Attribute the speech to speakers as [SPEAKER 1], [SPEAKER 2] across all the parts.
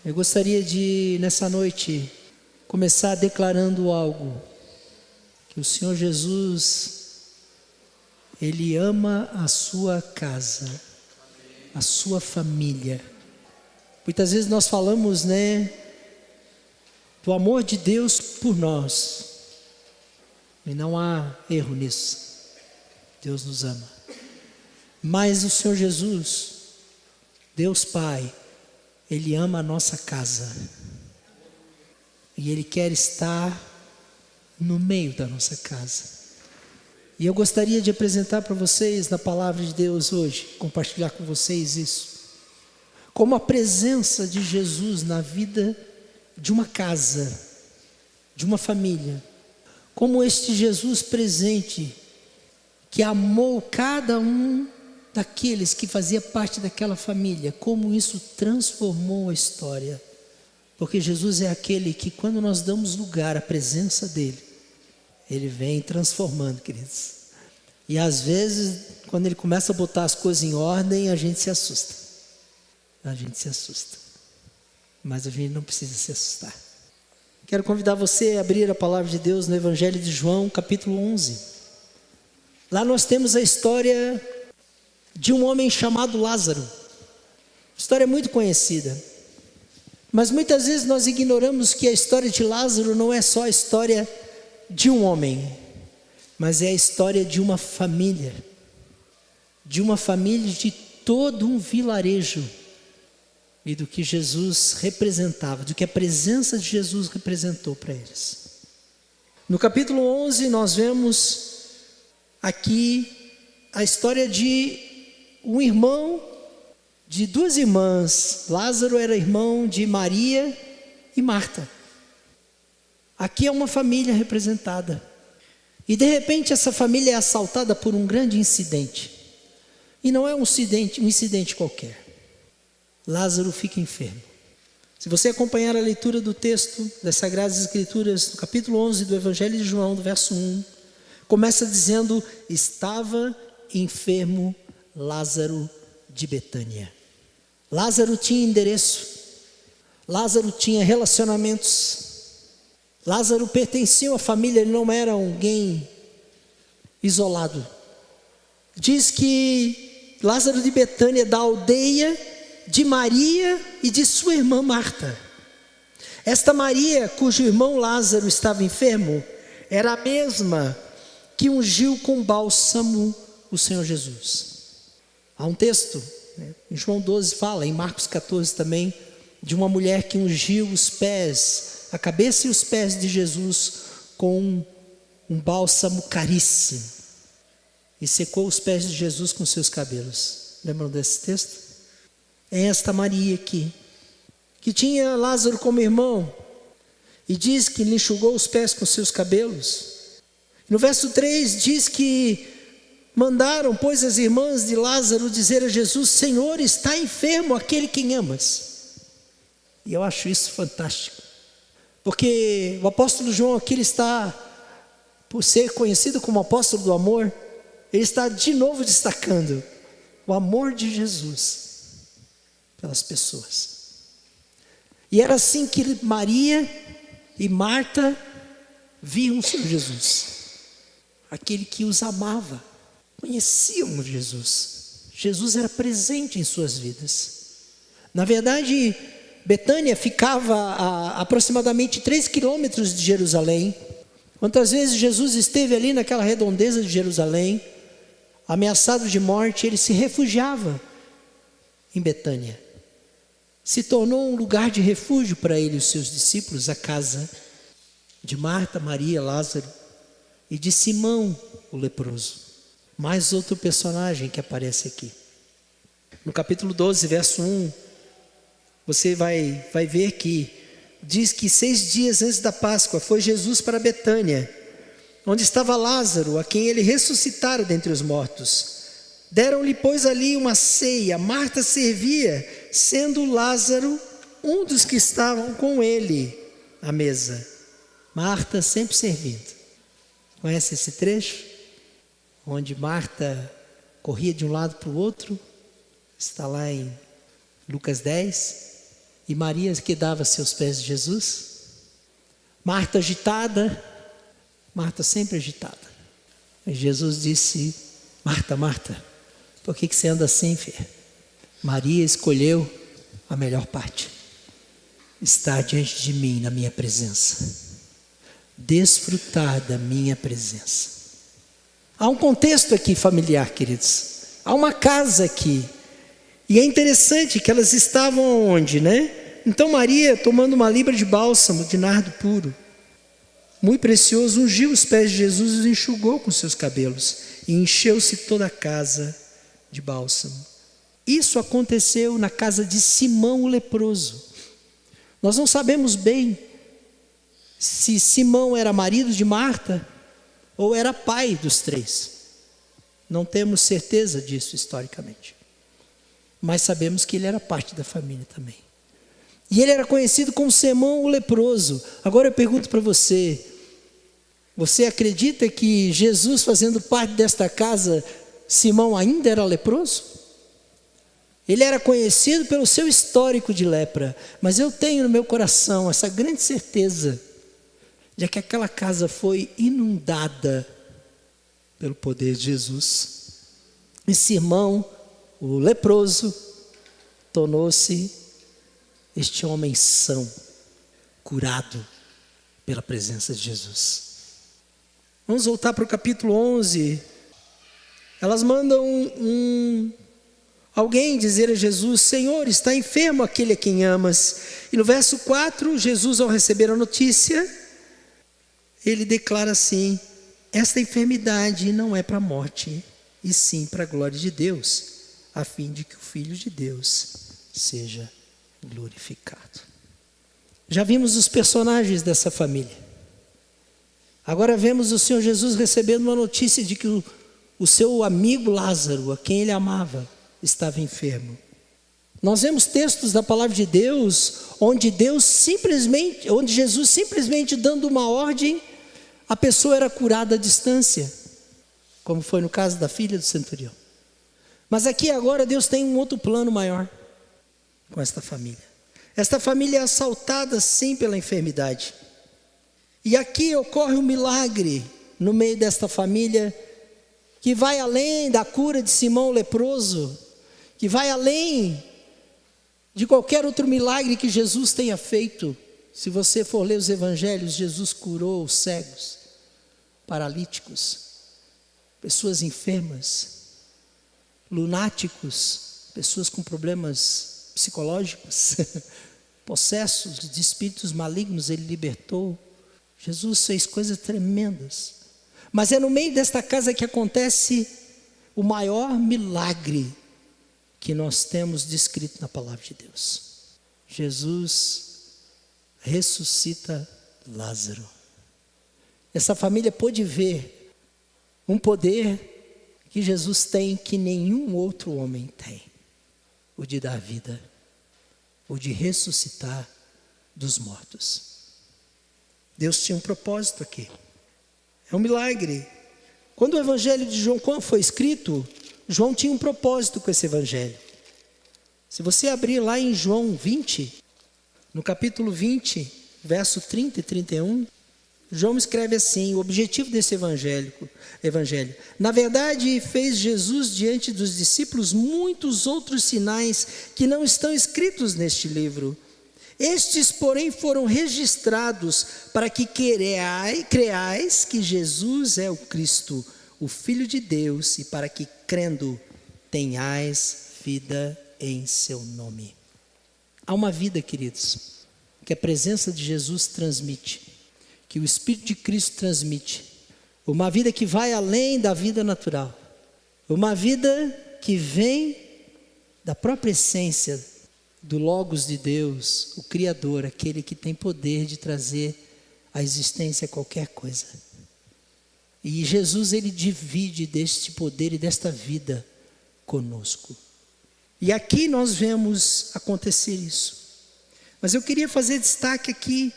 [SPEAKER 1] Eu gostaria de, nessa noite, começar declarando algo. Que o Senhor Jesus, Ele ama a sua casa, a sua família. Muitas vezes nós falamos, do amor de Deus por nós. E não há erro nisso. Deus nos ama. Mas o Senhor Jesus, Deus Pai, Ele ama a nossa casa. E Ele quer estar no meio da nossa casa. E eu gostaria de apresentar para vocês, na palavra de Deus hoje, compartilhar com vocês isso. Como a presença de Jesus na vida de uma casa, de uma família. Como este Jesus presente, que amou cada um daqueles que fazia parte daquela família, como isso transformou a história. Porque Jesus é aquele que, quando nós damos lugar à presença dEle, Ele vem transformando, queridos. E às vezes, quando Ele começa a botar as coisas em ordem, a gente se assusta. Mas a gente não precisa se assustar. Quero convidar você a abrir a palavra de Deus no Evangelho de João, capítulo 11. Lá nós temos a história de um homem chamado Lázaro. História muito conhecida. Mas muitas vezes nós ignoramos que a história de Lázaro não é só a história de um homem, mas é a história de uma família. De uma família de todo um vilarejo. E do que Jesus representava, do que a presença de Jesus representou para eles. No capítulo 11 nós vemos aqui a história de um irmão, de duas irmãs. Lázaro era irmão de Maria e Marta. Aqui é uma família representada. E de repente essa família é assaltada por um grande incidente. E não é um incidente qualquer. Lázaro fica enfermo. Se você acompanhar a leitura do texto das Sagradas Escrituras, no capítulo 11 do Evangelho de João, do verso 1, começa dizendo: estava enfermo Lázaro de Betânia. Lázaro tinha endereço, Lázaro tinha relacionamentos, Lázaro pertencia à família, ele não era alguém isolado. Diz que Lázaro de Betânia, da aldeia de Maria e de sua irmã Marta. Esta Maria, cujo irmão Lázaro estava enfermo, era a mesma que ungiu com bálsamo o Senhor Jesus. Há um texto, em João 12 fala, em Marcos 14 também, de uma mulher que ungiu os pés, a cabeça e os pés de Jesus com um bálsamo caríssimo. E secou os pés de Jesus com seus cabelos. Lembram desse texto? É esta Maria aqui, que tinha Lázaro como irmão, e diz que lhe enxugou os pés com seus cabelos. No verso 3 diz que mandaram, pois, as irmãs de Lázaro dizer a Jesus: Senhor, está enfermo aquele quem amas. E eu acho isso fantástico, porque o apóstolo João aqui, ele está, por ser conhecido como apóstolo do amor, ele está de novo destacando o amor de Jesus pelas pessoas. E era assim que Maria e Marta viam o Senhor Jesus, aquele que os amava, conheciam Jesus. Jesus era presente em suas vidas. Na verdade, Betânia ficava a aproximadamente 3 quilômetros de Jerusalém. Quantas vezes Jesus esteve ali naquela redondeza de Jerusalém, ameaçado de morte, ele se refugiava em Betânia. Se tornou um lugar de refúgio para ele e os seus discípulos, a casa de Marta, Maria, Lázaro e de Simão, o leproso. Mais outro personagem que aparece aqui. No capítulo 12, verso 1, você vai ver que diz que 6 dias antes da Páscoa foi Jesus para Betânia, onde estava Lázaro, a quem ele ressuscitara dentre os mortos. Deram-lhe, pois, ali uma ceia. Marta servia, sendo Lázaro um dos que estavam com ele à mesa. Marta sempre servindo. Conhece esse trecho? Onde Marta corria de um lado para o outro. Está lá em Lucas 10. e Maria quedava-se aos pés de Jesus. Marta agitada, Marta sempre agitada. E Jesus disse: Marta, Marta, por que você anda assim, filha? Maria escolheu a melhor parte, estar diante de mim na minha presença, desfrutar da minha presença. Há um contexto aqui familiar, queridos. Há uma casa aqui. E é interessante que elas estavam onde, né? Então Maria, tomando uma libra de bálsamo de nardo puro, muito precioso, ungiu os pés de Jesus e os enxugou com seus cabelos. E encheu-se toda a casa de bálsamo. Isso aconteceu na casa de Simão o leproso. Nós não sabemos bem se Simão era marido de Marta ou era pai dos três. Não temos certeza disso historicamente. Mas sabemos que ele era parte da família também. E ele era conhecido como Simão o leproso. Agora eu pergunto para você: você acredita que Jesus, fazendo parte desta casa, Simão ainda era leproso? Ele era conhecido pelo seu histórico de lepra, mas eu tenho no meu coração essa grande certeza de que aquela casa foi inundada pelo poder de Jesus. E Simão, o leproso, tornou-se este homem são, curado pela presença de Jesus. Vamos voltar para o capítulo 11. Elas mandam alguém dizer a Jesus: Senhor, está enfermo aquele a quem amas. E no verso 4, Jesus, ao receber a notícia, ele declara assim: esta enfermidade não é para a morte, e sim para a glória de Deus, a fim de que o Filho de Deus seja glorificado. Já vimos os personagens dessa família. Agora vemos o Senhor Jesus recebendo uma notícia de que o seu amigo Lázaro, a quem ele amava, estava enfermo. Nós vemos textos da palavra de Deus onde Jesus simplesmente dando uma ordem, a pessoa era curada à distância, como foi no caso da filha do centurião. Mas aqui agora Deus tem um outro plano maior com esta família. Esta família é assaltada sim pela enfermidade. E aqui ocorre um milagre no meio desta família, que vai além da cura de Simão o leproso, que vai além de qualquer outro milagre que Jesus tenha feito. Se você for ler os evangelhos, Jesus curou os cegos, paralíticos, pessoas enfermas, lunáticos, pessoas com problemas psicológicos, possessos de espíritos malignos, ele libertou. Jesus fez coisas tremendas. Mas é no meio desta casa que acontece o maior milagre que nós temos descrito na palavra de Deus. Jesus ressuscita Lázaro. Essa família pôde ver um poder que Jesus tem que nenhum outro homem tem: o de dar vida, o de ressuscitar dos mortos. Deus tinha um propósito aqui. É um milagre. Quando o evangelho de João foi escrito, João tinha um propósito com esse evangelho. Se você abrir lá em João 20, no capítulo 20, verso 30 e 31, João escreve assim: o objetivo desse evangelho: na verdade, fez Jesus diante dos discípulos muitos outros sinais que não estão escritos neste livro. Estes, porém, foram registrados para que creais que Jesus é o Cristo, o Filho de Deus, e para que, crendo, tenhais vida em seu nome. Há uma vida, queridos, que a presença de Jesus transmite, que o Espírito de Cristo transmite, uma vida que vai além da vida natural, uma vida que vem da própria essência do Logos de Deus, o Criador, aquele que tem poder de trazer à existência qualquer coisa. E Jesus, ele divide deste poder e desta vida conosco. E aqui nós vemos acontecer isso. Mas eu queria fazer destaque aqui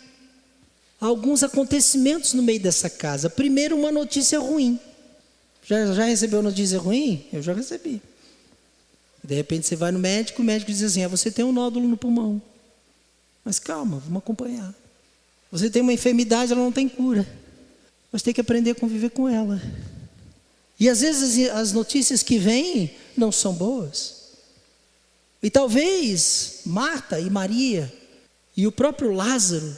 [SPEAKER 1] a alguns acontecimentos no meio dessa casa. Primeiro, uma notícia ruim. Já recebeu notícia ruim? Eu já recebi. De repente você vai no médico, o médico diz assim: você tem um nódulo no pulmão. Mas calma, vamos acompanhar. Você tem uma enfermidade, ela não tem cura. Mas tem que aprender a conviver com ela. E às vezes as notícias que vêm não são boas. E talvez Marta e Maria e o próprio Lázaro,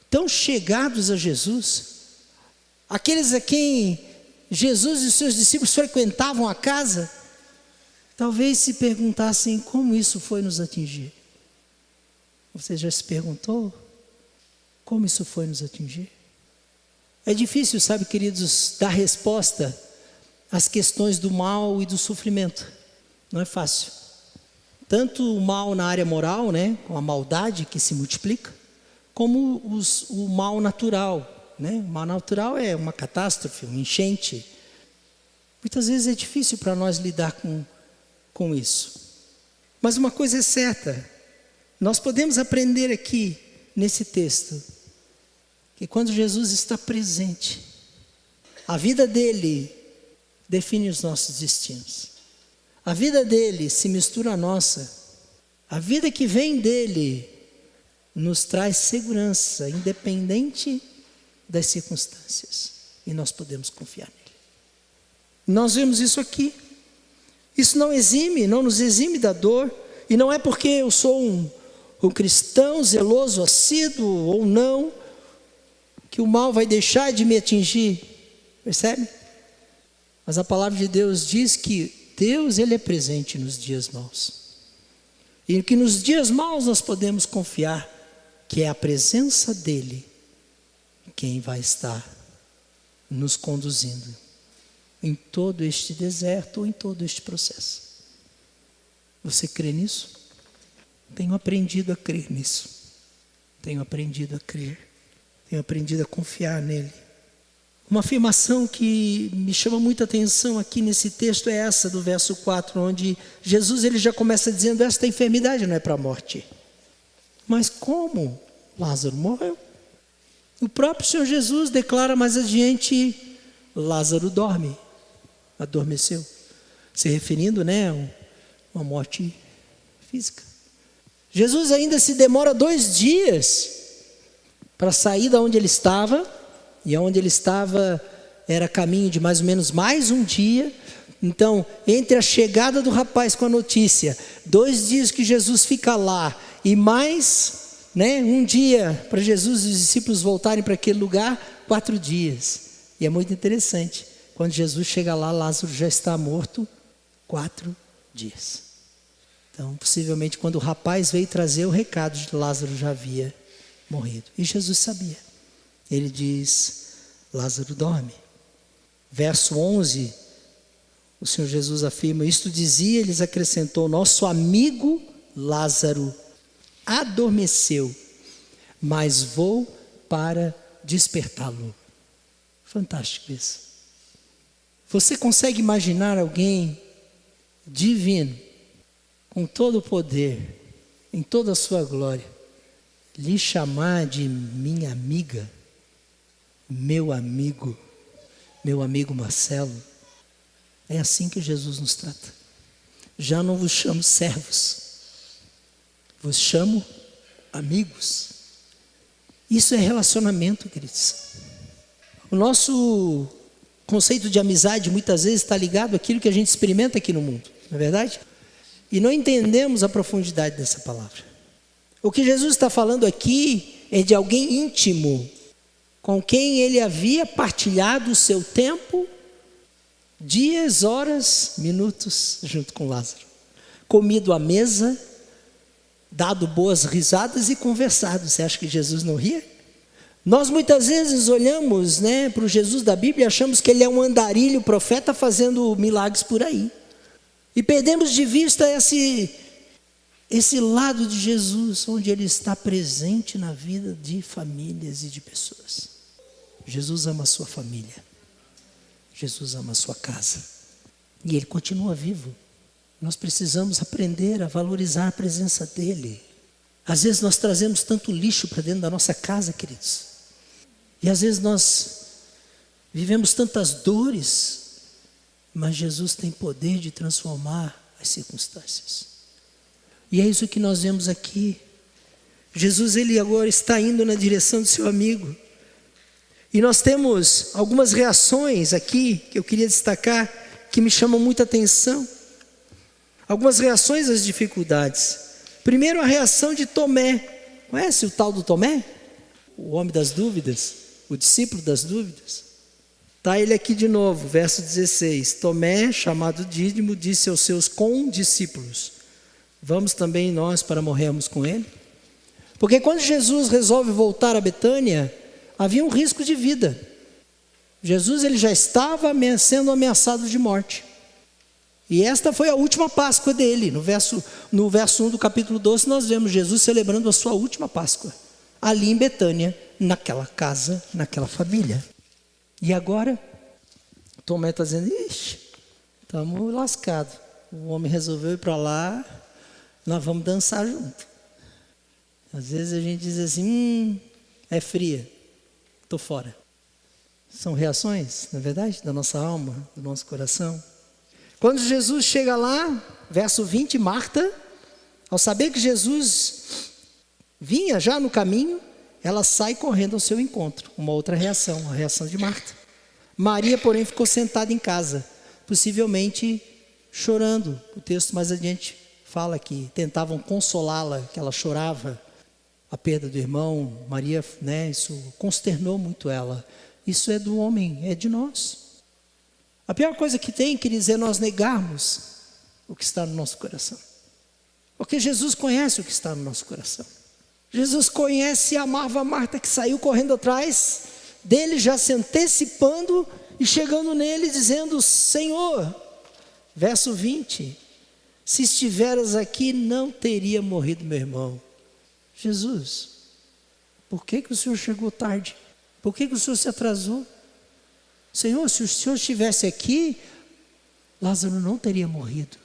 [SPEAKER 1] tão chegados a Jesus, aqueles a quem Jesus e os seus discípulos frequentavam a casa, talvez se perguntassem como isso foi nos atingir. Você já se perguntou como isso foi nos atingir? É difícil, sabe, queridos, dar resposta às questões do mal e do sofrimento. Não é fácil. Tanto o mal na área moral, né, com a maldade que se multiplica, como o mal natural, né? O mal natural é uma catástrofe, uma enchente. Muitas vezes é difícil para nós lidar com isso. Mas uma coisa é certa, nós podemos aprender aqui nesse texto, que quando Jesus está presente, a vida dele define os nossos destinos. A vida dele se mistura à nossa. A vida que vem dele nos traz segurança, independente das circunstâncias. E nós podemos confiar nele. Nós vemos isso aqui. Isso não nos exime da dor. E não é porque eu sou um cristão zeloso, assíduo ou não, que o mal vai deixar de me atingir. Percebe? Mas a palavra de Deus diz que Deus, ele é presente nos dias maus. E que nos dias maus nós podemos confiar que é a presença dele quem vai estar nos conduzindo em todo este deserto ou em todo este processo. Você crê nisso? Tenho aprendido a crer nisso. Tenho aprendido a crer. Tenho aprendido a confiar nele. Uma afirmação que me chama muita atenção aqui nesse texto é essa do verso 4, onde Jesus ele já começa dizendo: esta enfermidade não é para a morte. Mas como Lázaro morreu? O próprio Senhor Jesus declara mais adiante: Lázaro dorme, adormeceu. Se referindo, né, a uma morte física. Jesus ainda se demora 2 dias para sair da onde ele estava. E aonde ele estava era caminho de mais ou menos mais um dia. Então, entre a chegada do rapaz com a notícia, 2 dias que Jesus fica lá, e mais, né, um dia para Jesus e os discípulos voltarem para aquele lugar, 4 dias. E é muito interessante, quando Jesus chega lá, Lázaro já está morto 4 dias. Então, possivelmente, quando o rapaz veio trazer o recado de que Lázaro já havia morrido. E Jesus sabia. Ele diz: Lázaro dorme. Verso 11, o Senhor Jesus afirma: isto dizia, ele lhes acrescentou: nosso amigo Lázaro adormeceu, mas vou para despertá-lo. Fantástico isso. Você consegue imaginar alguém divino, com todo o poder, em toda a sua glória, lhe chamar de minha amiga? Meu amigo Marcelo? É assim que Jesus nos trata. Já não vos chamo servos, vos chamo amigos. Isso é relacionamento, queridos. O nosso conceito de amizade muitas vezes está ligado àquilo que a gente experimenta aqui no mundo, não é verdade? E não entendemos a profundidade dessa palavra. O que Jesus está falando aqui é de alguém íntimo, com quem ele havia partilhado o seu tempo, dias, horas, minutos, junto com Lázaro. Comido à mesa, dado boas risadas e conversado. Você acha que Jesus não ria? Nós muitas vezes olhamos, né, para o Jesus da Bíblia e achamos que ele é um andarilho profeta fazendo milagres por aí. E perdemos de vista esse lado de Jesus, onde ele está presente na vida de famílias e de pessoas. Jesus ama a sua família. Jesus ama a sua casa. E ele continua vivo. Nós precisamos aprender a valorizar a presença dele. Às vezes nós trazemos tanto lixo para dentro da nossa casa, queridos. E às vezes nós vivemos tantas dores, mas Jesus tem poder de transformar as circunstâncias. E é isso que nós vemos aqui. Jesus, ele agora está indo na direção do seu amigo. E nós temos algumas reações aqui que eu queria destacar, que me chamam muita atenção. Algumas reações às dificuldades. Primeiro, a reação de Tomé. Conhece o tal do Tomé? O homem das dúvidas, o discípulo das dúvidas. Está ele aqui de novo, verso 16. Tomé, chamado Dídimo, disse aos seus condiscípulos: vamos também nós para morrermos com ele? Porque quando Jesus resolve voltar a Betânia, havia um risco de vida. Jesus, ele já estava sendo ameaçado de morte. E esta foi a última Páscoa dele. No verso 1 do capítulo 12, nós vemos Jesus celebrando a sua última Páscoa, ali em Betânia, naquela casa, naquela família. E agora, Tomé está dizendo: ixi, estamos lascados. O homem resolveu ir para lá, nós vamos dançar junto. Às vezes a gente diz assim: é fria, estou fora. São reações, na verdade, da nossa alma, do nosso coração. Quando Jesus chega lá, verso 20, Marta, ao saber que Jesus vinha já no caminho, ela sai correndo ao seu encontro. Uma outra reação, a reação de Marta. Maria, porém, ficou sentada em casa, possivelmente chorando. O texto mais adiante fala que tentavam consolá-la, que ela chorava a perda do irmão. Maria, isso consternou muito ela. Isso é do homem, é de nós. A pior coisa que tem, queridos, é nós negarmos o que está no nosso coração. Porque Jesus conhece o que está no nosso coração. Jesus conhece e amava a Marta, que saiu correndo atrás dele, já se antecipando e chegando nele, dizendo: Senhor, verso 20, se estiveras aqui, não teria morrido meu irmão. Jesus, por que o Senhor chegou tarde? Por que o Senhor se atrasou? Senhor, se o Senhor estivesse aqui, Lázaro não teria morrido.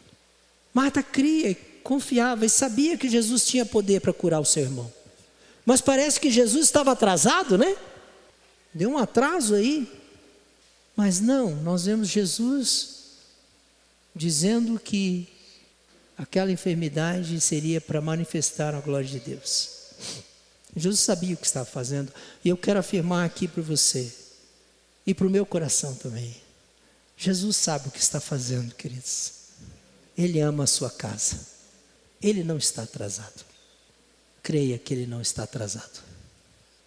[SPEAKER 1] Marta cria, confiava e sabia que Jesus tinha poder para curar o seu irmão. Mas parece que Jesus estava atrasado, né? Deu um atraso aí. Mas não, nós vemos Jesus dizendo que aquela enfermidade seria para manifestar a glória de Deus. Jesus sabia o que estava fazendo. E eu quero afirmar aqui para você, e para o meu coração também: Jesus sabe o que está fazendo, queridos. Ele ama a sua casa. Ele não está atrasado. Creia que Ele não está atrasado.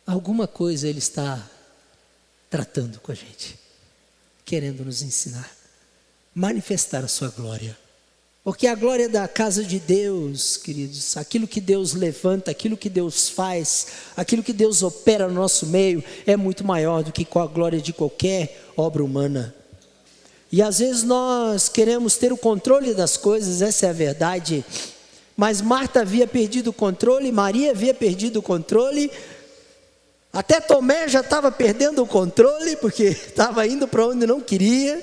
[SPEAKER 1] Alguma coisa Ele está tratando com a gente, querendo nos ensinar, manifestar a sua glória. Porque a glória da casa de Deus, queridos, aquilo que Deus levanta, aquilo que Deus faz, aquilo que Deus opera no nosso meio, é muito maior do que a glória de qualquer obra humana. E às vezes nós queremos ter o controle das coisas, essa é a verdade. Mas Marta havia perdido o controle, Maria havia perdido o controle, até Tomé já estava perdendo o controle, porque estava indo para onde não queria.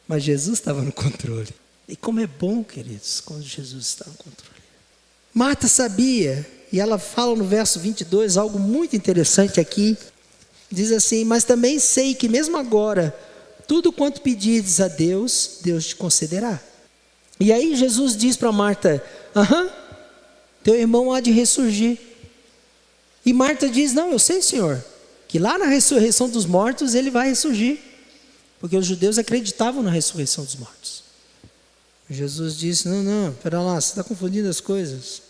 [SPEAKER 1] Mas Jesus estava no controle. E como é bom, queridos, quando Jesus está no controle. Marta sabia, e ela fala no verso 22, algo muito interessante aqui. Diz assim: mas também sei que mesmo agora, tudo quanto pedires a Deus, Deus te concederá. E aí Jesus diz para Marta: teu irmão há de ressurgir. E Marta diz: não, eu sei, Senhor, que lá na ressurreição dos mortos ele vai ressurgir. Porque os judeus acreditavam na ressurreição dos mortos. Jesus disse: não, espera lá, você está confundindo as coisas.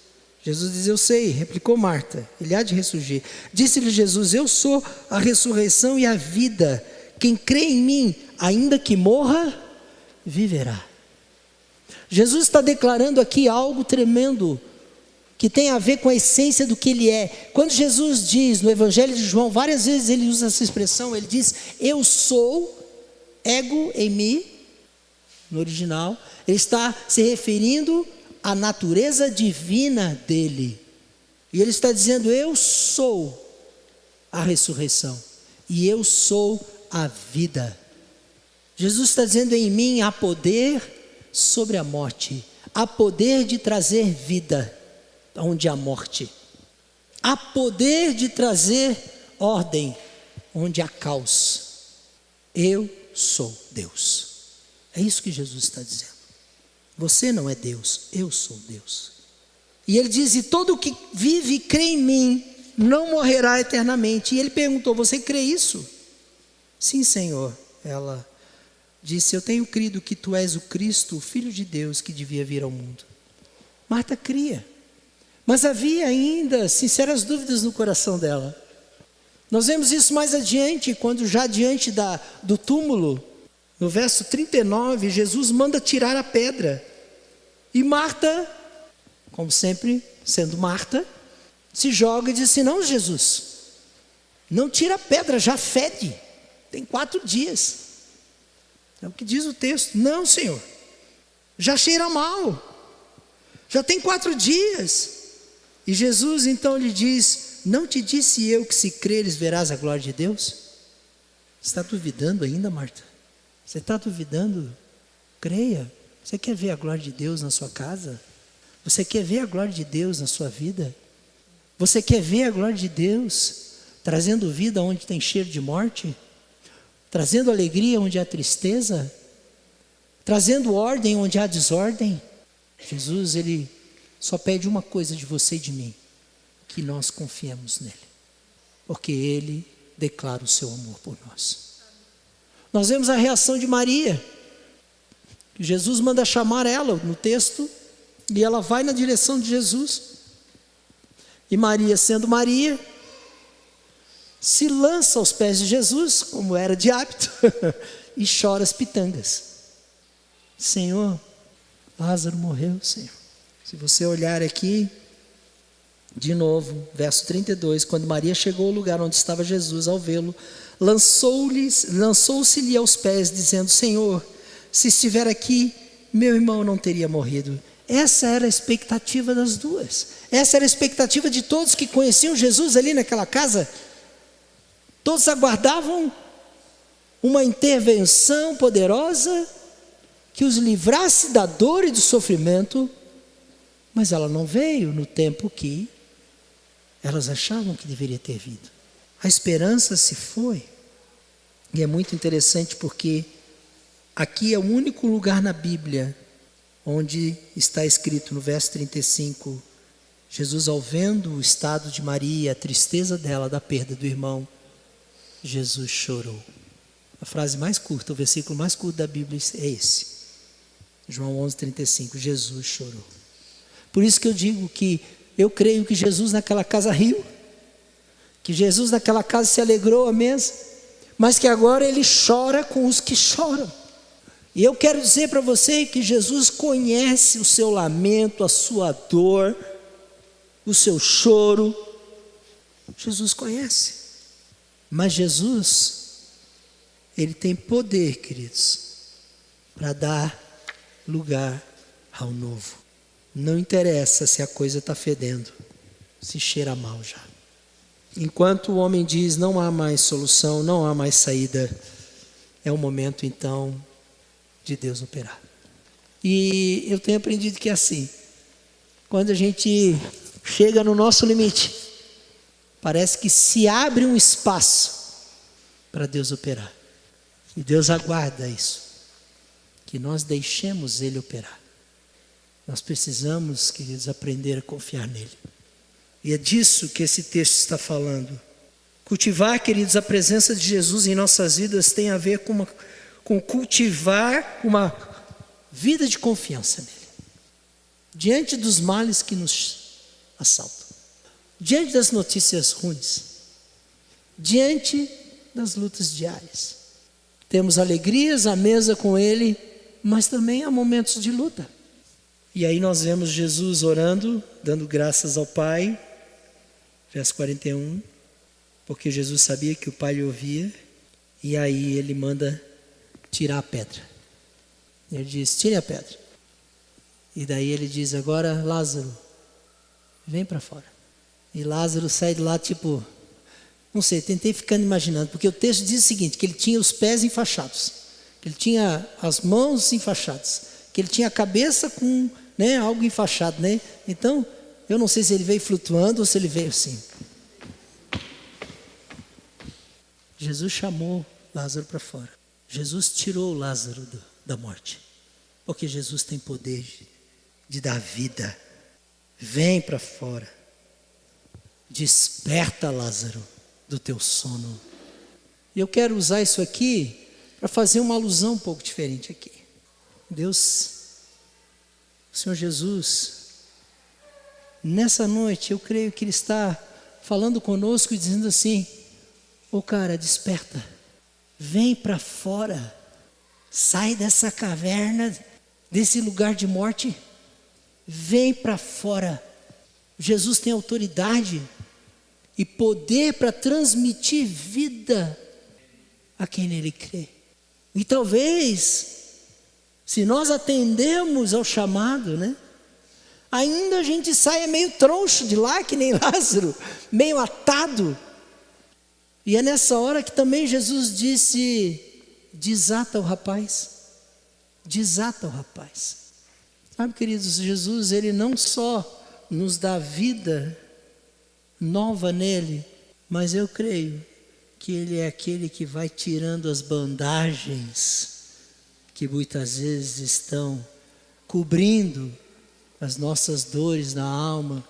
[SPEAKER 1] Jesus diz: eu sei, replicou Marta, ele há de ressurgir. Disse-lhe Jesus: eu sou a ressurreição e a vida. Quem crê em mim, ainda que morra, viverá. Jesus está declarando aqui algo tremendo, que tem a ver com a essência do que Ele é. Quando Jesus diz no Evangelho de João, várias vezes ele usa essa expressão, ele diz: eu sou, ego em mim, no original, ele está se referindo à natureza divina dele. E ele está dizendo: eu sou a ressurreição e eu sou a vida. Jesus está dizendo: em mim há poder sobre a morte, há poder de trazer vida onde há morte, há poder de trazer ordem onde há caos. Eu sou Deus. É isso que Jesus está dizendo. Você não é Deus, eu sou Deus. E ele diz: e todo o que vive e crê em mim não morrerá eternamente. E ele perguntou: você crê isso? Sim, Senhor. Ela disse: eu tenho crido que tu és o Cristo, o Filho de Deus que devia vir ao mundo. Marta cria, mas havia ainda sinceras dúvidas no coração dela. Nós vemos isso mais adiante, quando já diante do túmulo, no verso 39, Jesus manda tirar a pedra. E Marta, como sempre, sendo Marta, se joga e diz assim: não, Jesus, não tira a pedra, já fede, tem 4 dias. É o que diz o texto. Não, Senhor, já cheira mal, já tem 4 dias. E Jesus então lhe diz: não te disse eu que se creres verás a glória de Deus? Você está duvidando ainda, Marta? Você está duvidando? Creia. Você quer ver a glória de Deus na sua casa? Você quer ver a glória de Deus na sua vida? Você quer ver a glória de Deus trazendo vida onde tem cheiro de morte? Trazendo alegria onde há tristeza? Trazendo ordem onde há desordem? Jesus, ele só pede uma coisa de você e de mim: que nós confiemos nele, porque ele declara o seu amor por nós. Nós vemos a reação de Maria. Jesus manda chamar ela no texto, e ela vai na direção de Jesus. E Maria, sendo Maria, se lança aos pés de Jesus, como era de hábito, e chora as pitangas. Senhor, Lázaro morreu, Senhor. Se você olhar aqui, de novo, verso 32, quando Maria chegou ao lugar onde estava Jesus, ao vê-lo, lançou-se-lhe aos pés, dizendo: Senhor, se estiver aqui, meu irmão não teria morrido. Essa era a expectativa das duas. Essa era a expectativa de todos que conheciam Jesus ali naquela casa. Todos aguardavam uma intervenção poderosa que os livrasse da dor e do sofrimento, mas ela não veio no tempo que elas achavam que deveria ter vindo. A esperança se foi. E é muito interessante porque aqui é o único lugar na Bíblia onde está escrito no verso 35, Jesus, ao vendo o estado de Maria, a tristeza dela, da perda do irmão, Jesus chorou. A frase mais curta, o versículo mais curto da Bíblia é esse. João 11:35, Jesus chorou. Por isso que eu digo que eu creio que Jesus naquela casa riu, que Jesus naquela casa se alegrou à mesa, mas que agora ele chora com os que choram. E eu quero dizer para você que Jesus conhece o seu lamento, a sua dor, o seu choro. Jesus conhece. Mas Jesus, ele tem poder, queridos, para dar lugar ao novo. Não interessa se a coisa está fedendo, se cheira mal já. Enquanto o homem diz: não há mais solução, não há mais saída, é o momento então de Deus operar. E eu tenho aprendido que é assim: quando a gente chega no nosso limite, parece que se abre um espaço para Deus operar. E Deus aguarda isso, que nós deixemos Ele operar. Nós precisamos, queridos, aprender a confiar nele. E é disso que esse texto está falando. Cultivar, queridos, a presença de Jesus em nossas vidas tem a ver com cultivar uma vida de confiança nele. Diante dos males que nos assaltam, diante das notícias ruins, diante das lutas diárias, temos alegrias à mesa com ele, mas também há momentos de luta. E aí nós vemos Jesus orando, dando graças ao Pai, verso 41, porque Jesus sabia que o Pai lhe ouvia, e aí ele manda tirar a pedra. Ele diz: tire a pedra. E daí ele diz: agora Lázaro, vem para fora. E Lázaro sai de lá tipo, não sei, tentei ficando imaginando, porque o texto diz o seguinte, que ele tinha os pés enfaixados, que ele tinha as mãos enfaixadas, que ele tinha a cabeça com algo enfaixado, né? Então, eu não sei se ele veio flutuando ou se ele veio assim. Jesus chamou Lázaro para fora. Jesus tirou Lázaro da morte, porque Jesus tem poder de dar vida Vem para fora. Desperta, Lázaro, do teu sono. E eu quero usar isso aqui para fazer uma alusão um pouco diferente aqui. Deus, o Senhor Jesus, nessa noite eu creio que Ele está falando conosco e dizendo assim: ô cara, desperta, vem para fora, sai dessa caverna, desse lugar de morte, vem para fora. Jesus tem autoridade e poder para transmitir vida a quem nele crê. E talvez, se nós atendemos ao chamado, né, ainda a gente saia meio troncho de lá, que nem Lázaro, meio atado. E é nessa hora que também Jesus disse: desata o rapaz, desata o rapaz. Sabe, queridos, Jesus, Ele não só nos dá vida nova nele, mas eu creio que Ele é aquele que vai tirando as bandagens que muitas vezes estão cobrindo as nossas dores na alma,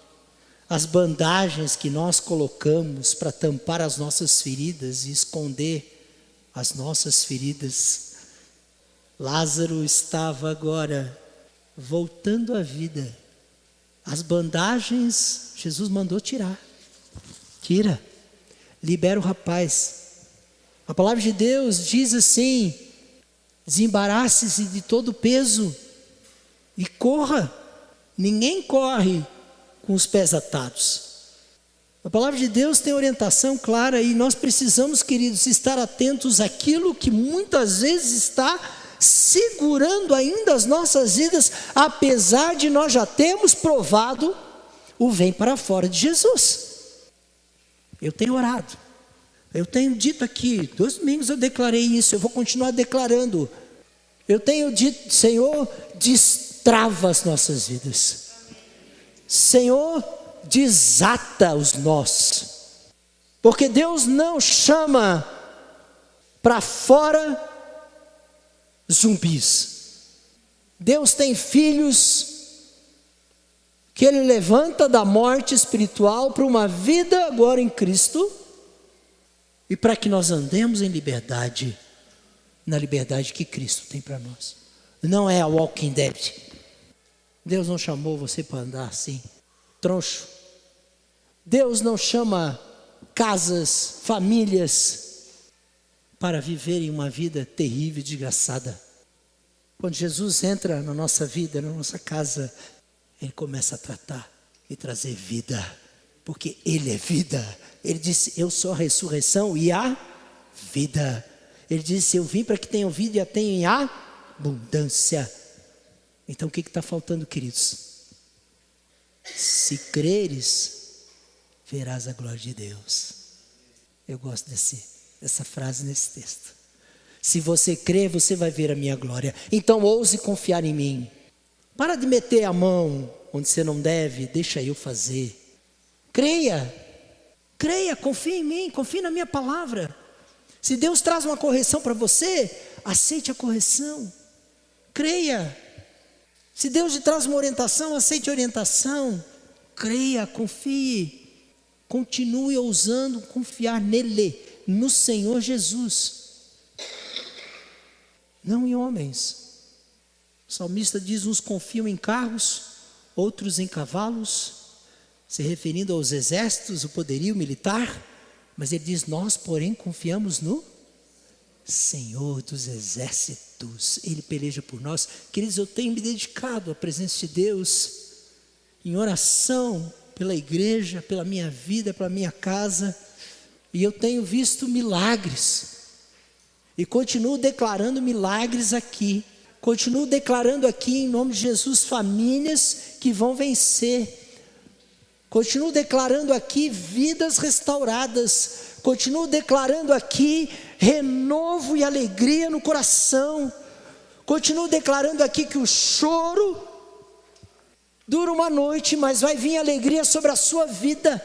[SPEAKER 1] as bandagens que nós colocamos para tampar as nossas feridas e esconder as nossas feridas. Lázaro estava agora voltando à vida. As bandagens Jesus mandou tirar. Tira, libera o rapaz. A palavra de Deus diz assim: desembarace-se de todo o peso e corra. Ninguém corre com os pés atados. A palavra de Deus tem orientação clara e nós precisamos, queridos, estar atentos àquilo que muitas vezes está segurando ainda as nossas vidas, apesar de nós já termos provado o vem para fora de Jesus. Eu tenho orado, eu tenho dito aqui, 2 domingos eu declarei isso, eu vou continuar declarando. Eu tenho dito: Senhor, destrava as nossas vidas. Senhor, desata os nós. Porque Deus não chama para fora zumbis. Deus tem filhos que Ele levanta da morte espiritual para uma vida agora em Cristo, e para que nós andemos em liberdade, na liberdade que Cristo tem para nós. Não é a Walking Dead. Deus não chamou você para andar assim, troncho. Deus não chama casas, famílias para viverem uma vida terrível e desgraçada. Quando Jesus entra na nossa vida, na nossa casa, Ele começa a tratar e trazer vida, porque Ele é vida. Ele disse: eu sou a ressurreição e a vida. Ele disse: eu vim para que tenham vida e a tenham em abundância. Então o que está faltando, queridos? Se creres, verás a glória de Deus. Eu gosto dessa frase nesse texto. Se você crer, você vai ver a minha glória. Então ouse confiar em mim. Para de meter a mão onde você não deve, deixa eu fazer. Creia, confie em mim, confie na minha palavra. Se Deus traz uma correção para você, aceite a correção. Creia. Se Deus te traz uma orientação, aceite a orientação. Creia, confie. Continue ousando confiar nele, no Senhor Jesus. Não em homens. O salmista diz: uns confiam em carros, outros em cavalos, se referindo aos exércitos, o poderio militar. Mas ele diz: nós, porém, confiamos no Senhor dos exércitos. Ele peleja por nós. Queridos, eu tenho me dedicado à presença de Deus em oração pela igreja, pela minha vida, pela minha casa, e eu tenho visto milagres, e continuo declarando milagres aqui. Continuo declarando aqui em nome de Jesus famílias que vão vencer. Continuo declarando aqui vidas restauradas. Continuo declarando aqui renovo e alegria no coração. Continuo declarando aqui que o choro dura uma noite, mas vai vir alegria sobre a sua vida.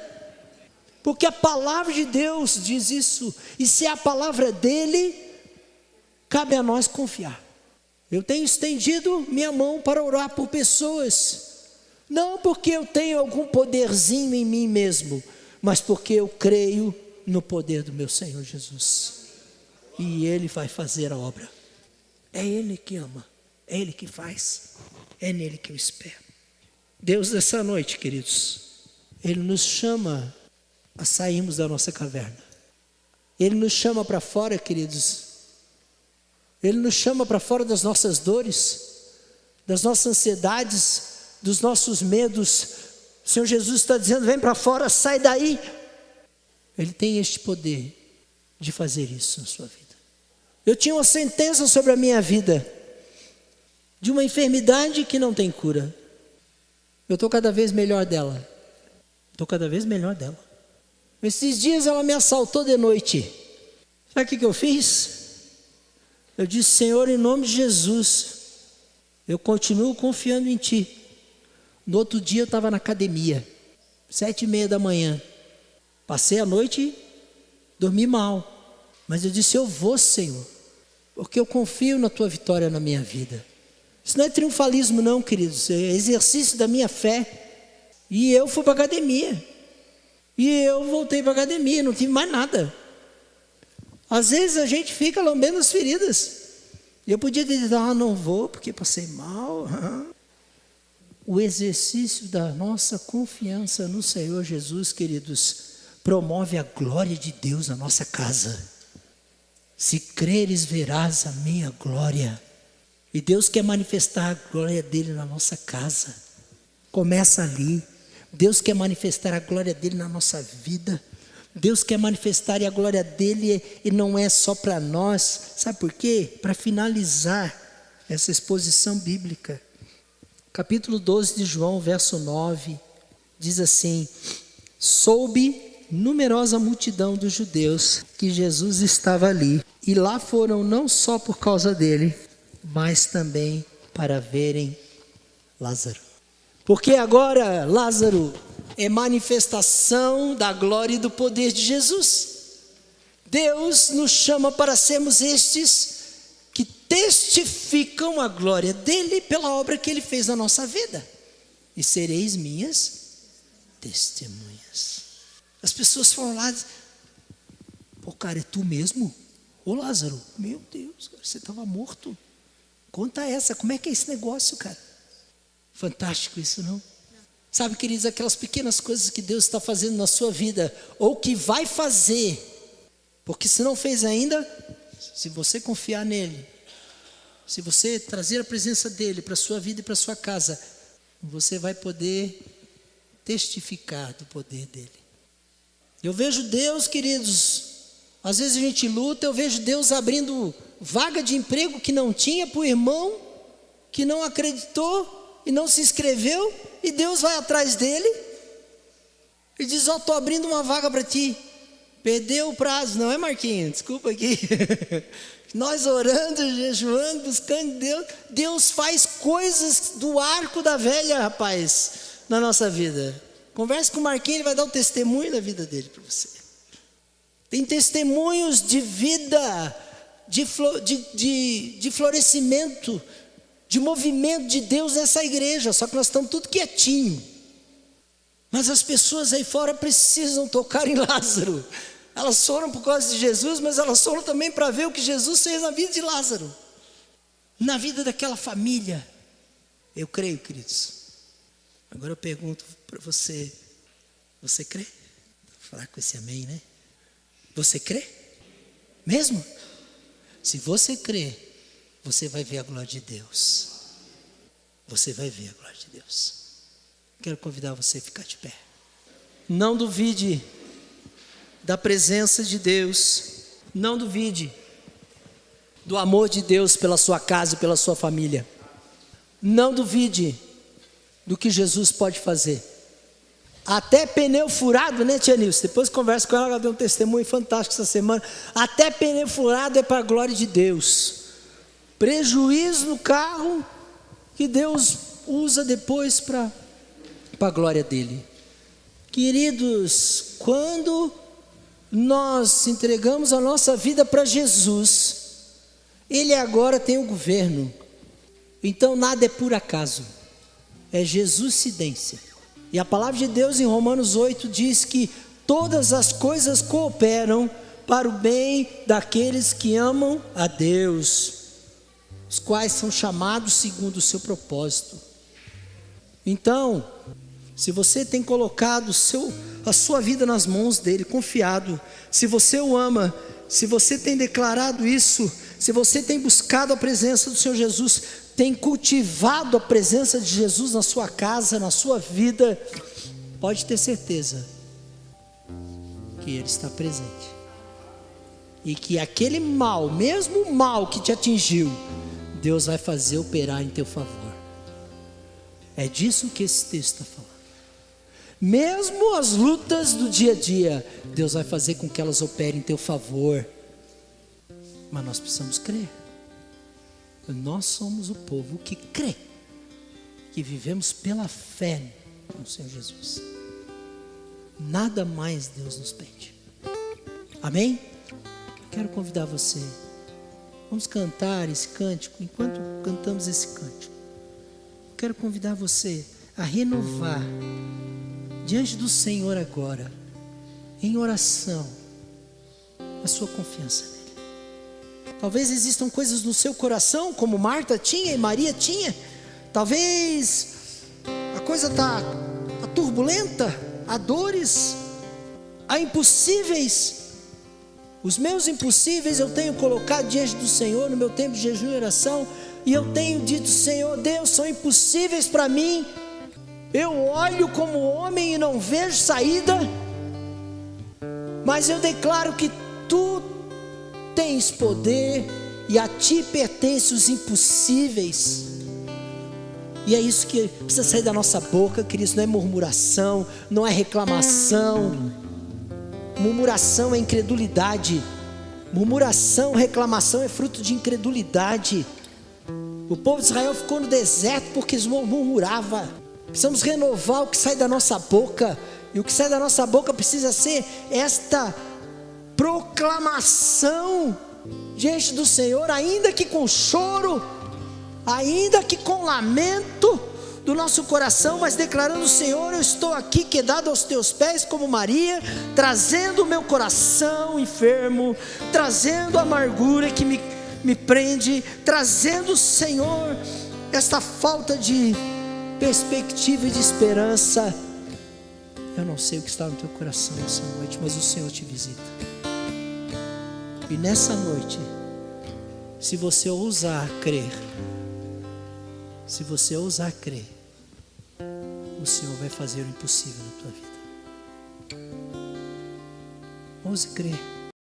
[SPEAKER 1] Porque a palavra de Deus diz isso. E se é a palavra dele, cabe a nós confiar. Eu tenho estendido minha mão para orar por pessoas, Não porque eu tenho algum poderzinho em mim mesmo, mas porque eu creio no poder do meu Senhor Jesus. E Ele vai fazer a obra. É Ele que ama, é Ele que faz, é nele que eu espero. Deus, nessa noite, queridos, Ele nos chama a sairmos da nossa caverna. Ele nos chama para fora, queridos. Ele nos chama para fora das nossas dores, das nossas ansiedades, dos nossos medos. O Senhor Jesus está dizendo: vem para fora, sai daí. Ele tem este poder de fazer isso na sua vida. Eu tinha uma sentença sobre a minha vida, de uma enfermidade que não tem cura. Eu estou cada vez melhor dela. Estou cada vez melhor dela. Esses dias ela me assaltou de noite. Sabe o que eu fiz? Eu disse: Senhor, em nome de Jesus, eu continuo confiando em Ti. No outro dia eu estava na academia, 7:30 da manhã. Passei a noite, dormi mal. Mas eu disse: eu vou, Senhor, porque eu confio na Tua vitória na minha vida. Isso não é triunfalismo não, queridos, é exercício da minha fé. E eu fui para a academia. E eu voltei para a academia, não tive mais nada. Às vezes a gente fica lambendo as feridas. Eu podia dizer: não vou porque passei mal. O exercício da nossa confiança no Senhor Jesus, queridos, promove a glória de Deus na nossa casa. Se creres, verás a minha glória. E Deus quer manifestar a glória dele na nossa casa. Começa ali. Deus quer manifestar a glória dele na nossa vida. Deus quer manifestar a glória dele, e não é só para nós. Sabe por quê? Para finalizar essa exposição bíblica. Capítulo 12 de João, verso 9, diz assim: soube numerosa multidão dos judeus que Jesus estava ali, e lá foram não só por causa dele, mas também para verem Lázaro. Porque agora Lázaro é manifestação da glória e do poder de Jesus. Deus nos chama para sermos estes que testificam a glória dele pela obra que ele fez na nossa vida. E sereis minhas testemunhas. As pessoas foram lá e dizem: pô, cara, é tu mesmo? Ô Lázaro, meu Deus, cara, você estava morto. Conta essa, como é que é esse negócio, cara? Fantástico isso, não? Sabe, queridos, aquelas pequenas coisas que Deus está fazendo na sua vida, ou que vai fazer, porque se não fez ainda, se você confiar nele, se você trazer a presença dele para a sua vida e para a sua casa, você vai poder testificar do poder dele. Eu vejo Deus, queridos, às vezes a gente luta, eu vejo Deus abrindo vaga de emprego que não tinha para o irmão, que não acreditou e não se inscreveu, e Deus vai atrás dele e diz: ó, estou abrindo uma vaga para ti. Perdeu o prazo, não é, Marquinhos? Desculpa aqui. Nós orando, jejuando, buscando Deus. Deus faz coisas do arco da velha, rapaz, na nossa vida. Converse com o Marquinhos, ele vai dar um testemunho da vida dele para você. Tem testemunhos de vida, de florescimento, de movimento de Deus nessa igreja. Só que nós estamos tudo quietinho. Mas as pessoas aí fora precisam tocar em Lázaro. Elas foram por causa de Jesus, mas elas foram também para ver o que Jesus fez na vida de Lázaro, na vida daquela família. Eu creio, queridos. Agora eu pergunto para você: você crê? Vou falar com esse amém, né? Você crê? Mesmo? Se você crê, você vai ver a glória de Deus. Você vai ver a glória de Deus. Quero convidar você a ficar de pé. Não duvide da presença de Deus. Não duvide do amor de Deus pela sua casa e pela sua família. Não duvide do que Jesus pode fazer. Até pneu furado, né, tia Nilce? Depois conversa com ela, ela deu um testemunho fantástico essa semana. Até pneu furado é para a glória de Deus. Prejuízo no carro que Deus usa depois para a glória dele. Queridos, quando nós entregamos a nossa vida para Jesus, ele agora tem o governo. Então nada é por acaso. é jesuscidência. E a palavra de Deus em Romanos 8 diz que todas as coisas cooperam para o bem daqueles que amam a Deus, os quais são chamados segundo o seu propósito. Então, se você tem colocado a sua vida nas mãos dele, confiado, se você o ama, se você tem declarado isso, se você tem buscado a presença do Senhor Jesus, tem cultivado a presença de Jesus na sua casa, na sua vida, pode ter certeza que Ele está presente. E que aquele mal, mesmo o mal que te atingiu, Deus vai fazer operar em teu favor. É disso que esse texto está falando. Mesmo as lutas do dia a dia, Deus vai fazer com que elas operem em teu favor. Mas nós precisamos crer. Nós somos o povo que crê, que vivemos pela fé no Senhor Jesus. Nada mais Deus nos pede. Amém? Quero convidar você. Vamos cantar esse cântico. Enquanto cantamos esse cântico, quero convidar você a renovar diante do Senhor agora, em oração, a sua confiança nele. Talvez existam coisas no seu coração, como Marta tinha e Maria tinha. Talvez a coisa está turbulenta, há dores, há impossíveis. Os meus impossíveis eu tenho colocado diante do Senhor no meu tempo de jejum e oração, e eu tenho dito: Senhor Deus, são impossíveis para mim. Eu olho como homem e não vejo saída, mas eu declaro que Tu tens poder e a Ti pertencem os impossíveis. E é isso que precisa sair da nossa boca, queridos. Não é murmuração, não é reclamação. Murmuração é incredulidade. Murmuração, reclamação é fruto de incredulidade. O povo de Israel ficou no deserto porque murmurava. Precisamos renovar o que sai da nossa boca. E o que sai da nossa boca precisa ser esta proclamação diante do Senhor, ainda que com choro, ainda que com lamento do nosso coração, mas declarando: Senhor, eu estou aqui quedado aos teus pés como Maria, trazendo o meu coração enfermo, trazendo a amargura que me prende, trazendo, Senhor, esta falta de perspectiva e de esperança. Eu não sei o que está no teu coração essa noite, mas o Senhor te visita. E nessa noite, se você ousar crer, se você ousar crer, o Senhor vai fazer o impossível na tua vida. Ouse crer.